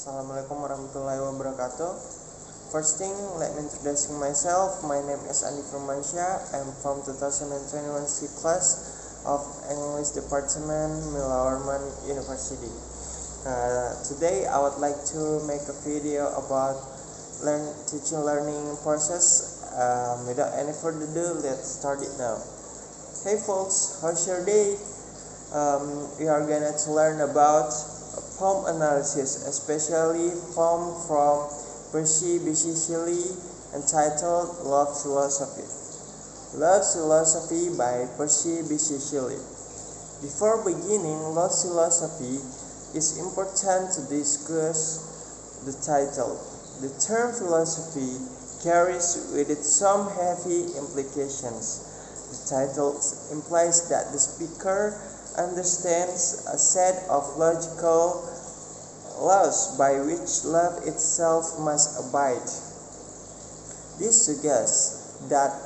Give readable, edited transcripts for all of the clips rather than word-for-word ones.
Assalamualaikum warahmatullahi wabarakatuh. First thing, let me introduce myself. My name is A.FirmansyaNIM. I'm from 2021 C class of English Department, Milawarman University. Today, I would like to make a video about teaching learning process. Without any further ado, let's start it now. Hey folks, how's your day? We are gonna to learn about poem analysis, especially poem from Percy Bysshe Shelley entitled Love Philosophy. Love Philosophy by Percy Bysshe Shelley. Before beginning Love Philosophy, it's important to discuss the title. The term philosophy carries with it some heavy implications. The title implies that the speaker understands a set of logical laws by which love itself must abide. This suggests that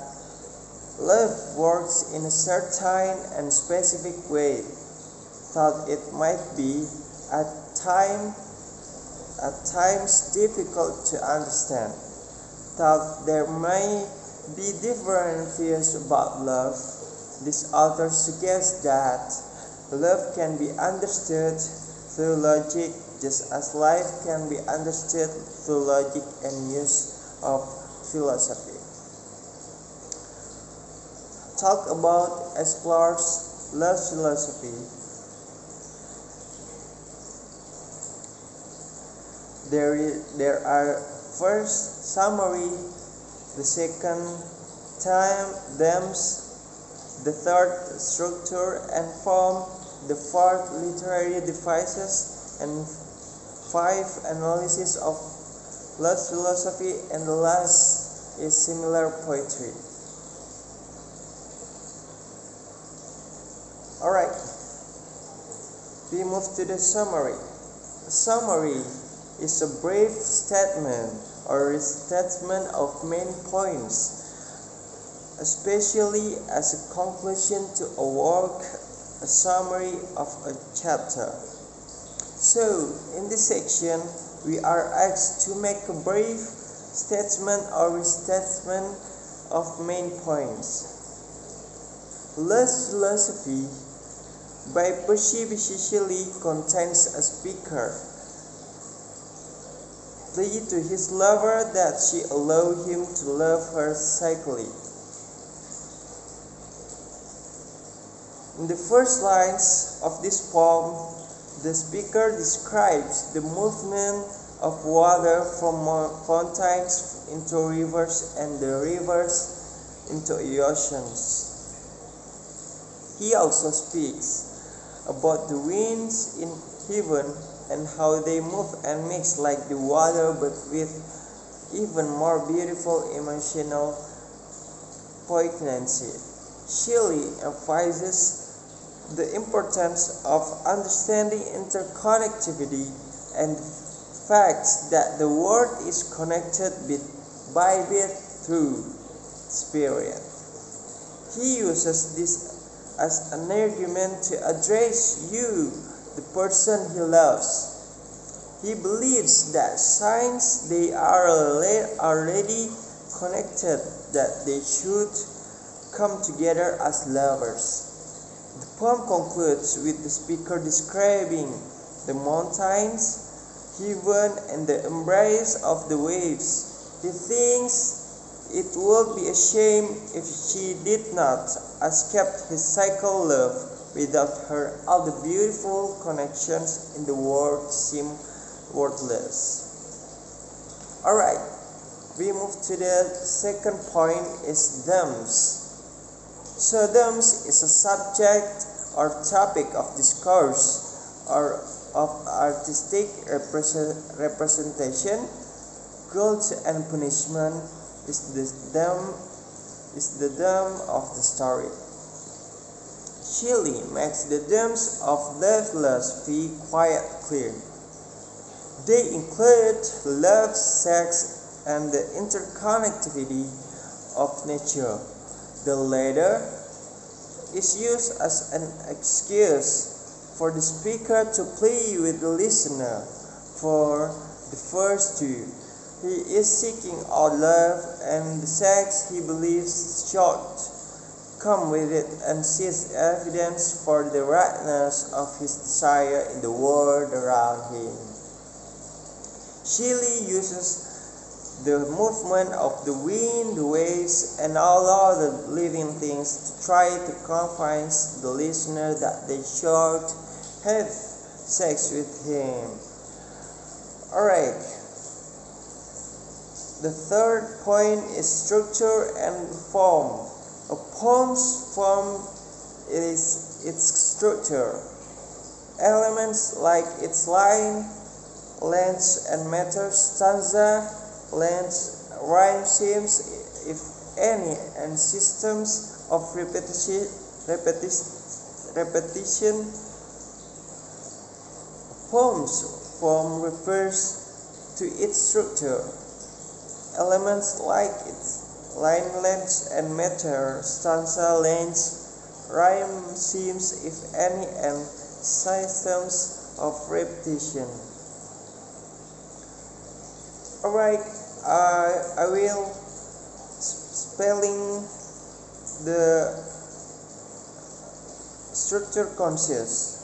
love works in a certain and specific way, thought it might be at times difficult to understand, thought there may be different views about love. This author suggests that love can be understood through logic, just as life can be understood through logic and use of philosophy. Talk about explores love philosophy. There are first summary, the second themes, the third structure and form, the fourth literary devices, and five analysis of love philosophy, and the last is similar poetry. Alright, we move to the summary. A summary is a brief statement or restatement of main points, especially as a conclusion to a work, a summary of a chapter. So, in this section, we are asked to make a brief statement or restatement of main points. Love Philosophy by Percy Bysshe Shelley contains a speaker plea to his lover that she allow him to love her cyclically. In the first lines of this poem, the speaker describes the movement of water from fountains into rivers and the rivers into oceans. He also speaks about the winds in heaven and how they move and mix like the water, but with even more beautiful emotional poignancy. Shelley emphasizes the importance of understanding interconnectivity and facts that the world is connected bit by bit through spirit. He uses this as an argument to address you, the person he loves. He believes that since they are already connected, that they should come together as lovers. The poem concludes with the speaker describing the mountains, heaven, and the embrace of the waves. He thinks it would be a shame if she did not escape his cycle love. Without her, all the beautiful connections in the world seem worthless. Alright, we move to the second point is themes. So themes is a subject or topic of discourse or of artistic representation. Guilt and punishment is the theme of the story. Shelley makes the themes of love philosophy quite clear. They include love, sex, and the interconnectivity of nature. The latter is used as an excuse for the speaker to play with the listener, for the first two. He is seeking out love, and the sex he believes should come with it, and sees evidence for the rightness of his desire in the world around him. Shelley uses the movement of the wind, the waves, and all other living things to try to convince the listener that they should have sex with him. Alright. The third point is structure and form. A poem's form is its structure. Elements like its line, length and meter, stanza, length, rhyme schemes, if any, and systems of repetition. Poem's form refers to its structure. Elements like its line, length, and meter, stanza, length, rhyme schemes, if any, and systems of repetition. Alright, I will spelling the structure consist.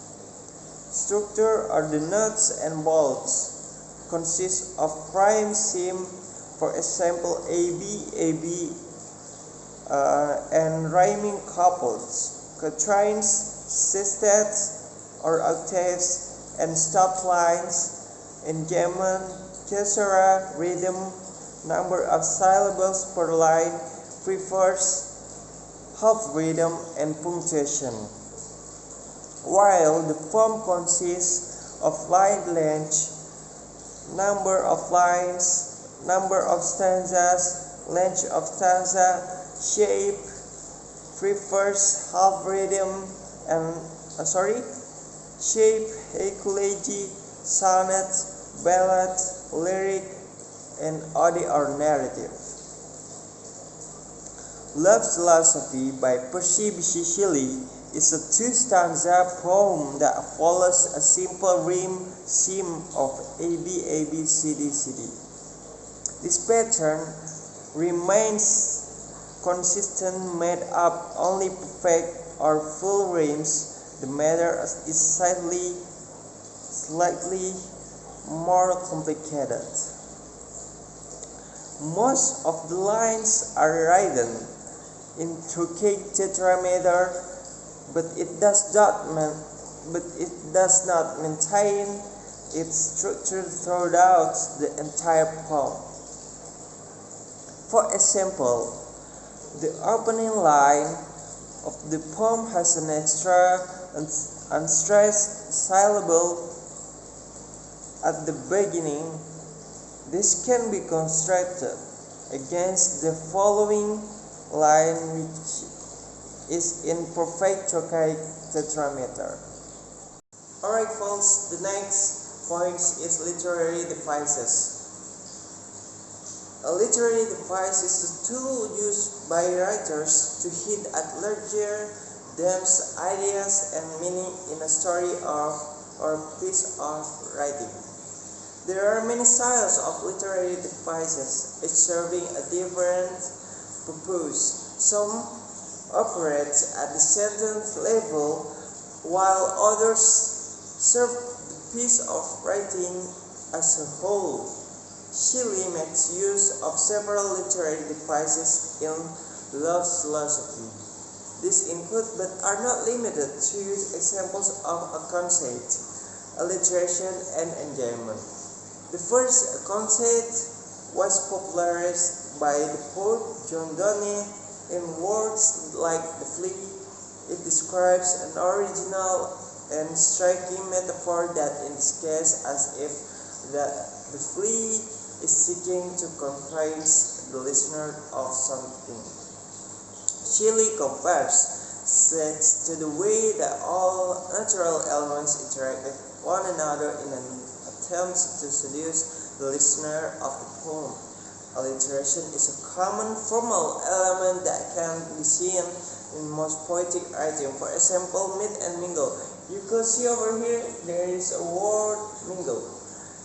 Structure are the nuts and bolts. Consist of rhyme scheme, for example AB, and rhyming couples, quatrains, sextets or octaves, and stop lines, enjambment, caesura, rhythm, number of syllables per line, pre-verse, half rhythm, and punctuation. While the form consists of line length, number of lines, number of stanzas, length of stanza, shape, pre-verse, half rhythm, and shape, ecology, sonnet, ballad, lyric, and ode or narrative. Love Philosophy by Percy Bysshe Shelley is a two-stanza poem that follows a simple rhyme scheme of ABCD. This pattern remains consistent, made up only perfect or full rhymes. The matter is slightly more complicated. Most of the lines are written in truncate tetrameter, but it does not maintain its structure throughout the entire poem. For example, the opening line of the poem has an extra unstressed syllable at the beginning. This can be constructed against the following line, which is in perfect truncate tetrameter. Alright folks, the next point is literary devices. A literary device is a tool used by writers to hint at larger depths, ideas, and meaning in a story or piece of writing. There are many styles of literary devices, each serving a different purpose. Some operate at the sentence level, while others serve the piece of writing as a whole. Shelley makes use of several literary devices in Love Philosophy. These include but are not limited to examples of a conceit, alliteration, and enjambment. The first conceit was popularized by the poet John Donne in works like The Flea. It describes an original and striking metaphor that indicates as if that the flea is seeking to convince the listener of something. Shelley compares sex to the way that all natural elements interact with one another in an attempt to seduce the listener of the poem. Alliteration is a common formal element that can be seen in most poetic writing. For example, meet and mingle. You can see over here there is a word mingle.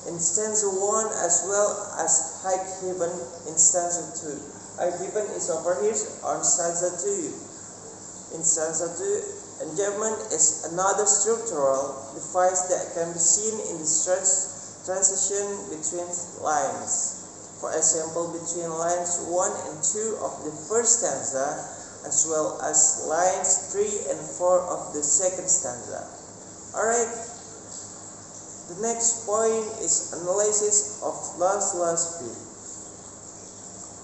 in stanza 1 as well as high given in stanza 2. High given is over here on stanza 2. In stanza 2, enjambment is another structural device that can be seen in the transition between lines. For example, between lines 1 and 2 of the first stanza, as well as lines 3 and 4 of the second stanza. Alright, the next point is analysis of last beat.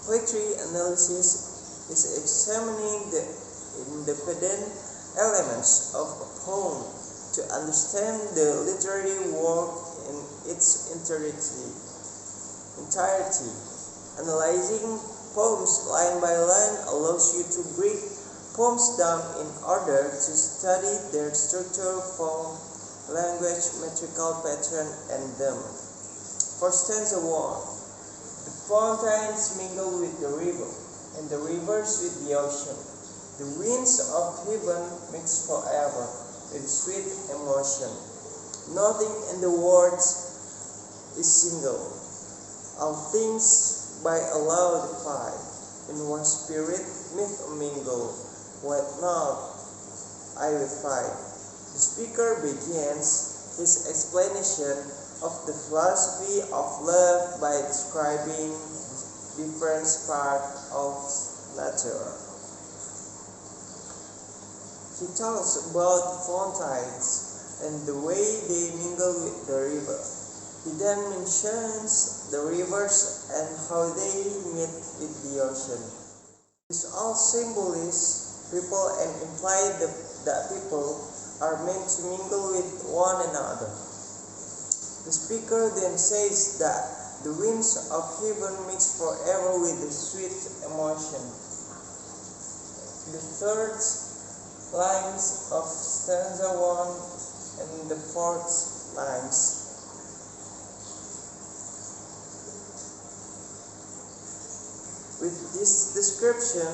Poetry analysis is examining the independent elements of a poem to understand the literary work in its entirety. Analyzing poems line by line allows you to break poems down in order to study their structure, form, language, metrical pattern, and them. For stanza 1, the fountains mingle with the river, and the rivers with the ocean. The winds of heaven mix forever with sweet emotion. Nothing in the world is single. All things by Allah divide, in one spirit meet mingle. What not, I will fight. The speaker begins his explanation of the philosophy of love by describing different parts of nature. He talks about fountains and the way they mingle with the river. He then mentions the rivers and how they meet with the ocean. This all symbolize people and imply that people are meant to mingle with one another. The speaker then says that the winds of heaven mix forever with the sweet emotion. The third lines of stanza 1 and the fourth lines. With this description,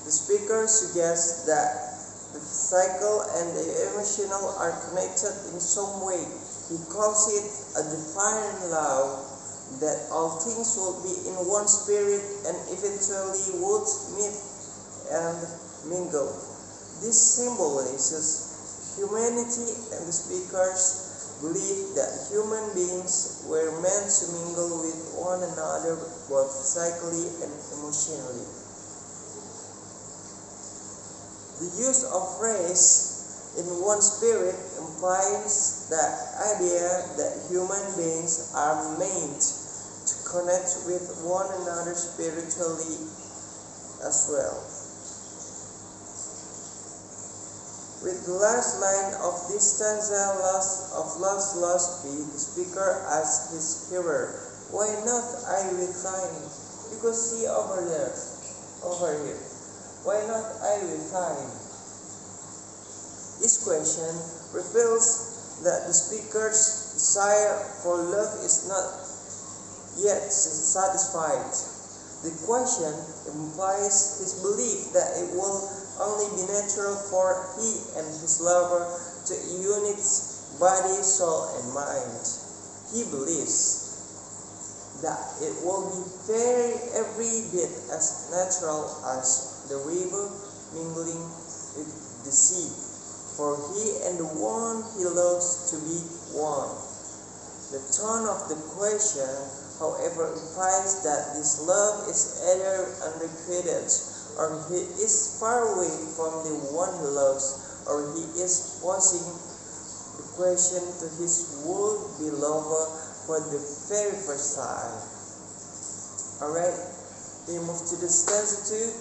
the speaker suggests that the physical and the emotional are connected in some way. He calls it a divine law that all things will be in one spirit and eventually would meet and mingle. This symbolizes humanity, and the speakers believe that human beings were meant to mingle with one another both physically and emotionally. The use of phrase in one spirit implies the idea that human beings are meant to connect with one another spiritually as well. With the last line of this stanza of love's beat, the speaker asks his hearer, "Why not I with thine?" You can see over here. Why not I with thine? This question reveals that the speaker's desire for love is not yet satisfied. The question implies his belief that it will only be natural for he and his lover to unite body, soul, and mind. He believes that it will be every bit as natural as the river mingling with the sea, for he and the one he loves to be one. The tone of the question, however, implies that this love is either unrequited, or he is far away from the one he loves, or he is posing the question to his would-be lover for the very first time. Alright, we move to the stanza 2.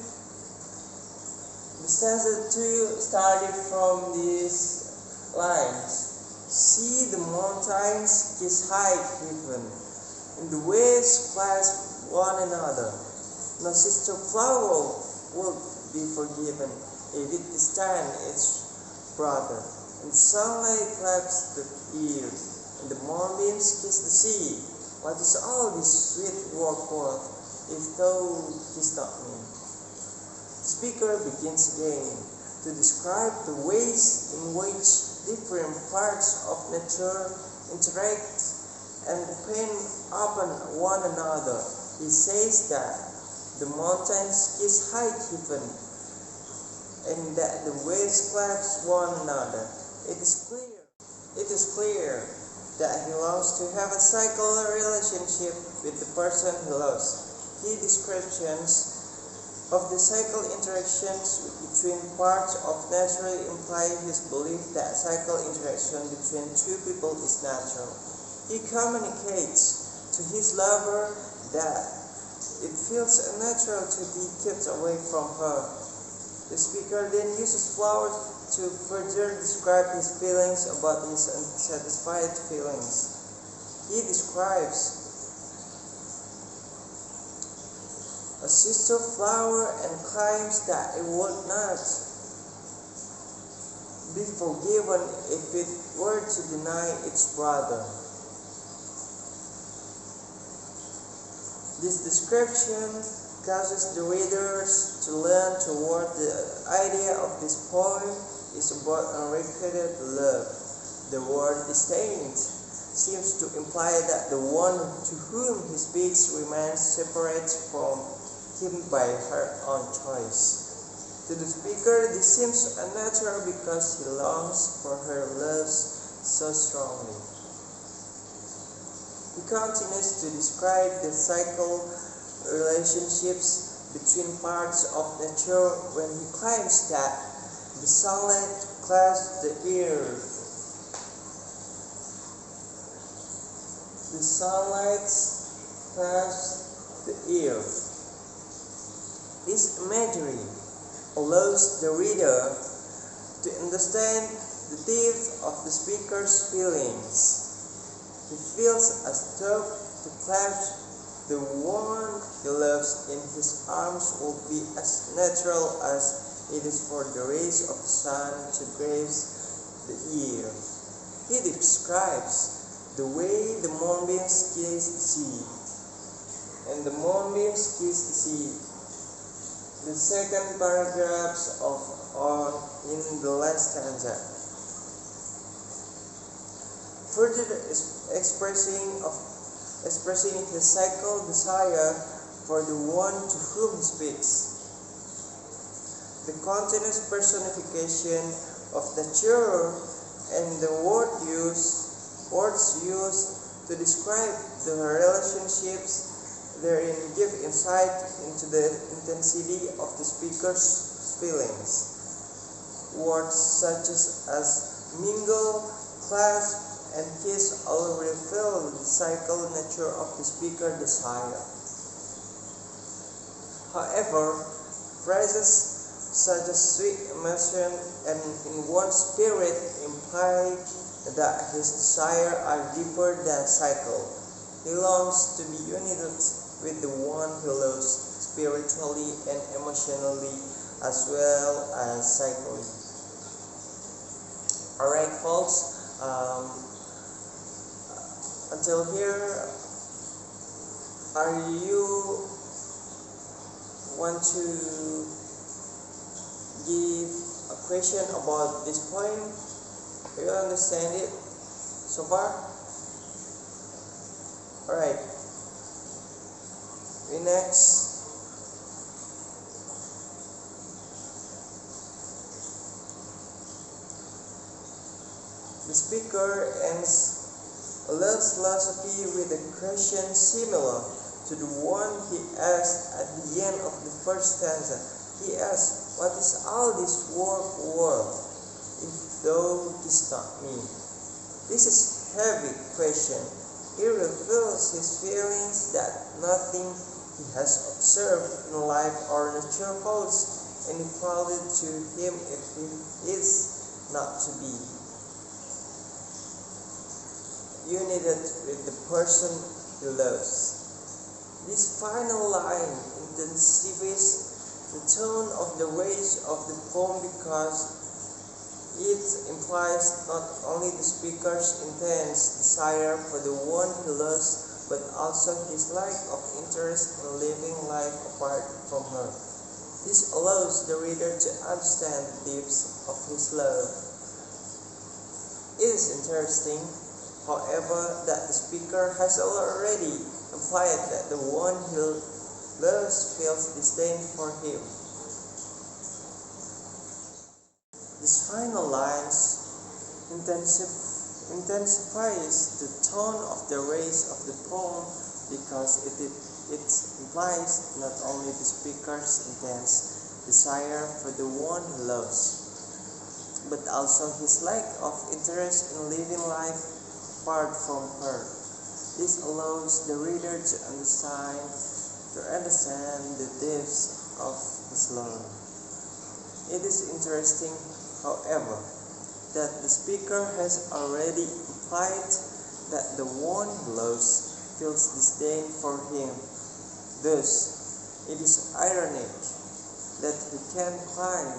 The stanza 2 started from these lines. See the mountains kiss high heaven, and the waves clasp one another. No sister flower will be forgiven if it disdain its brother. And sunlight claps the ear, and the moonbeams kiss the sea. What is all this sweet work worth, if thou kiss not me? The speaker begins again to describe the ways in which different parts of nature interact and depend upon one another. He says that the mountains kiss high heaven, and that the waves clasp one another. It is clear that he longs to have a cycle relationship with the person he loves. His descriptions of the cycle interactions between parts of nature imply his belief that cycle interaction between two people is natural. He communicates to his lover that it feels unnatural to be kept away from her. The speaker then uses flowers to further describe his feelings about his unsatisfied feelings. He describes a sister flower and claims that it would not be forgiven if it were to deny its brother. This description causes the readers to lean toward the idea of this poem is about unrequited love. The word disdain seems to imply that the one to whom he speaks remains separate from him by her own choice. To the speaker, this seems unnatural because he longs for her love so strongly. He continues to describe the cycle relationships between parts of nature when he claims that the sunlight clasps the earth. The sunlight clasps the earth. This imagery allows the reader to understand the depth of the speaker's feelings. He feels as though to clasp the one he loves in his arms will be as natural as it is for the rays of the sun to graze the earth. He describes the way the moonbeams kiss the sea, and the moonbeams kiss the sea. The second paragraphs in the last stanza. Further expressing his cycle desire for the one to whom he speaks. The continuous personification of nature and the words used to describe the relationships therein give insight into the intensity of the speaker's feelings. Words such as mingle, clasp, and kiss all reveal the cycle nature of the speaker desire. However, phrases such as sweet emotion and in one spirit imply that his desire are deeper than cycle. He longs to be united with the one he loves spiritually and emotionally as well as psychically. Alright folks, until here, are you want to give a question about this poem? Do you understand it so far? Alright. We next. The speaker ends a love philosophy with a question similar to the one he asked at the end of the first stanza. He asks, "What is all this world, if thou didst not me?" This is heavy question. He reveals his feelings that nothing he has observed in life or nature holds any value to him if he is not to be united with the person he loves. This final line intensifies the tone of the rage of the poem because it implies not only the speaker's intense desire for the one he loves, but also his lack of interest in living life apart from her. This allows the reader to understand the depths of his love. It is interesting however, that the speaker has already implied that the one he loves feels disdain for him. These final lines intensifies the tone of the race of the poem because it implies not only the speaker's intense desire for the one he loves, but also his lack of interest in living life apart from her. This allows the reader to understand the depths of his love. It is interesting, however, that the speaker has already implied that the one he loves feels disdain for him. Thus, it is ironic that he can claim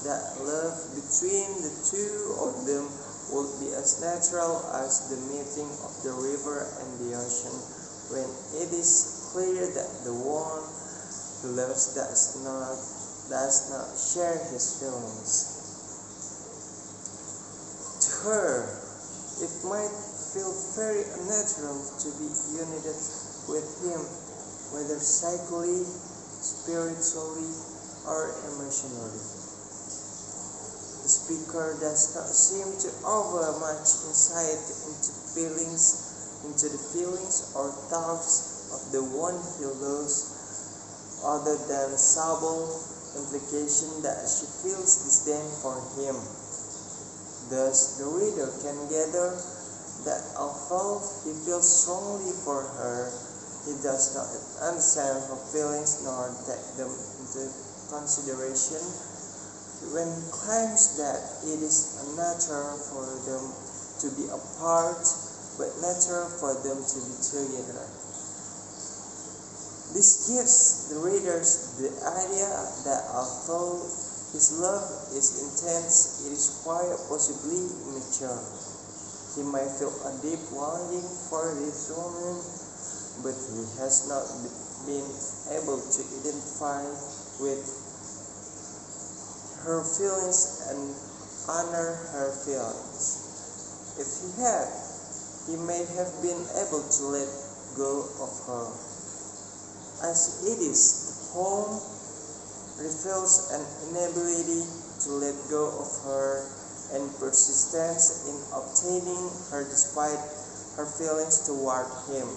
that love between the two of them would be as natural as the meeting of the river and the ocean, when it is clear that the one who loves does not share his feelings. To her, it might feel very unnatural to be united with him, whether psychically, spiritually, or emotionally. The speaker does not seem to offer much insight into the feelings or thoughts of the one he loves, other than the subtle implication that she feels disdain for him. Thus, the reader can gather that although he feels strongly for her, he does not understand her feelings nor take them into consideration when he claims that it is unnatural for them to be apart, but natural for them to be together. This gives the readers the idea that although his love is intense, it is quite possibly immature. He might feel a deep longing for this woman, but he has not been able to identify with her feelings and honor her feelings. If he had, he may have been able to let go of her. As it is, the poem reveals an inability to let go of her and persistence in obtaining her despite her feelings toward him.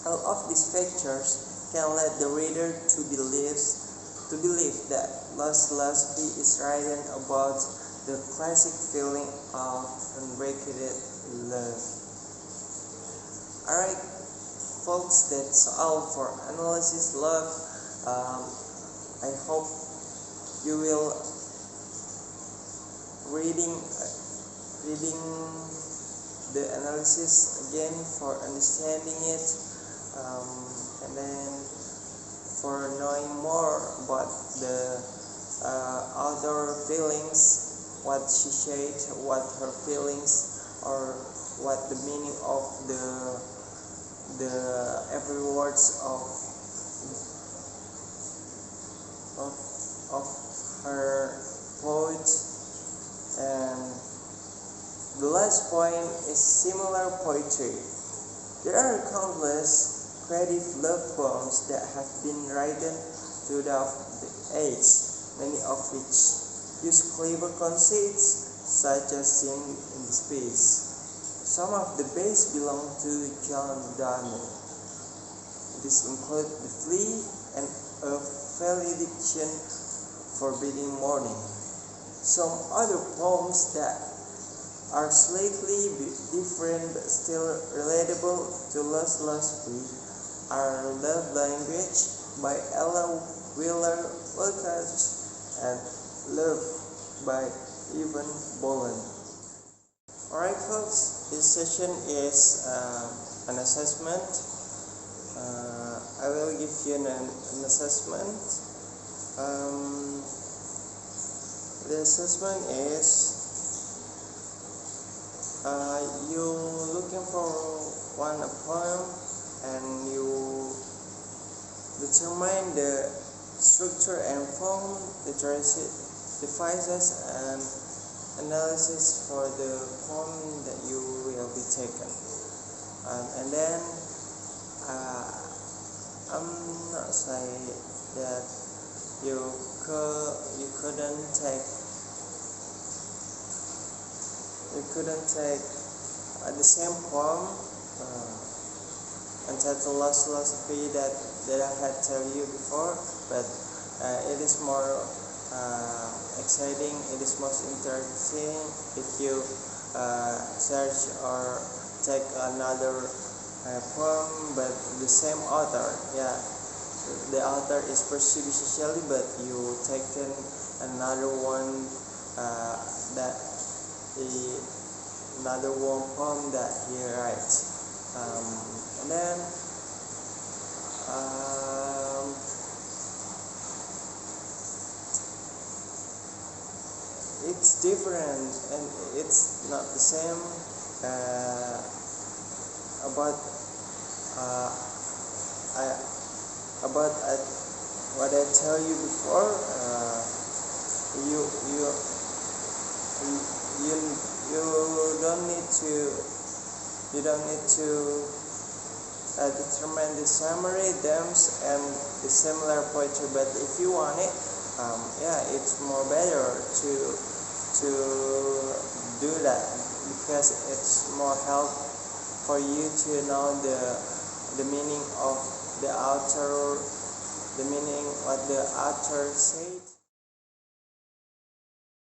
All of these factors can lead the reader to believe that Lost Philosophy is written about the classic feeling of unrequited love. Alright, folks, that's all for analysis love. I hope you will reading the analysis again for understanding it, and then for knowing more about the other feelings, what she said, what her feelings, or what the meaning of the every words of her poet. And the last point is similar poetry. There are countless creative love poems that have been written throughout the age, many of which use clever conceits such as seen in this piece. Some of the best belong to John Donne. These include The Flea and A Valediction Forbidding Morning. Some other poems that are slightly different but still relatable to Lost Philosophy are Love Language by Ella Wheeler Wilcox and Love by Evan Boland. Alright folks, this session is an assessment. I will give you an assessment. The assessment is you looking for one poem and you determine the structure and form, literacy devices, and analysis for the poem that you will will be taken. And then I'm not saying that you couldn't take the same poem entitled Lost Philosophy that I had told you before, but it is more exciting, it is most interesting if you search or take another poem but the same author. Yeah, the author is Percy Bysshe Shelley, but you taken another one another one poem that he writes, and then it's different and it's not the same about what I tell you before. You don't need to determine the summary, themes, and the similar poetry. But if you want it, it's more better to do that, because it's more help for you to know the meaning of the author, the meaning what the author say.